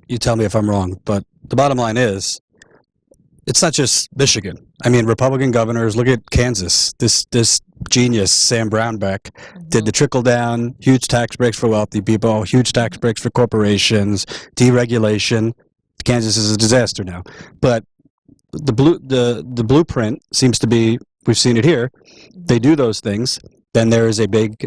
you tell me if I'm wrong, but the bottom line is, it's not just Michigan. I mean, Republican governors, look at Kansas. This genius, Sam Brownback, did the trickle down, huge tax breaks for wealthy people, huge tax breaks for corporations, deregulation. Kansas is a disaster now. But the blueprint seems to be, we've seen it here. They do those things. Then there is a big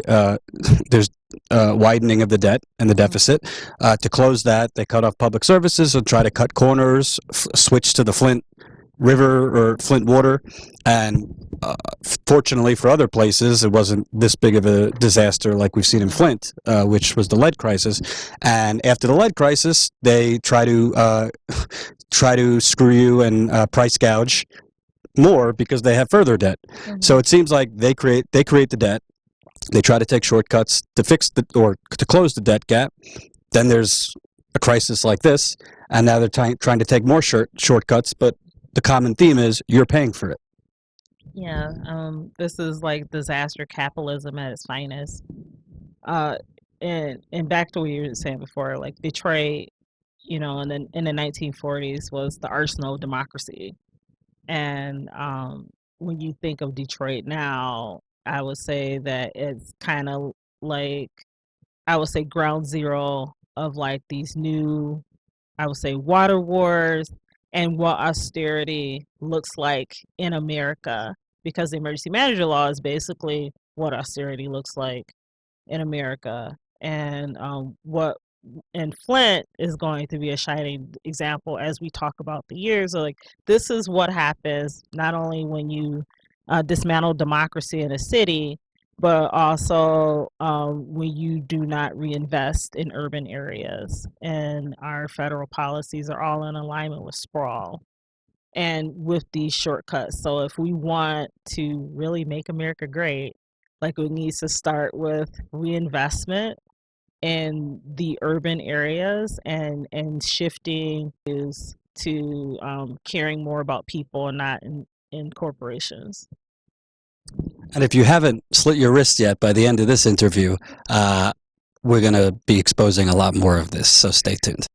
there's widening of the debt and the deficit. To close that, they cut off public services and try to cut corners, switch to the Flint River or Flint water. And fortunately for other places, it wasn't this big of a disaster like we've seen in Flint, which was the lead crisis. And after the lead crisis, they try to screw you and price gouge more because they have further debt. So it seems like they create the debt. They try to take shortcuts to fix or to close the debt gap. Then there's a crisis like this, and now they're trying to take more shortcuts. But the common theme is you're paying for it. Yeah, this is like disaster capitalism at its finest. And back to what you were saying before, like Detroit, in the 1940s was the arsenal of democracy. And when you think of Detroit now, I would say that it's kind of like, I would say, ground zero of like these new, I would say, water wars and what austerity looks like in America, because the emergency manager law is basically what austerity looks like in America. And what and Flint is going to be a shining example as we talk about the years. So, like, this is what happens not only when you dismantle democracy in a city, but also when you do not reinvest in urban areas. And our federal policies are all in alignment with sprawl and with these shortcuts. So if we want to really make America great, like, it needs to start with reinvestment in the urban areas and shifting is to caring more about people and not in corporations. And if you haven't slit your wrist yet, by the end of this interview, we're going to be exposing a lot more of this. So stay tuned.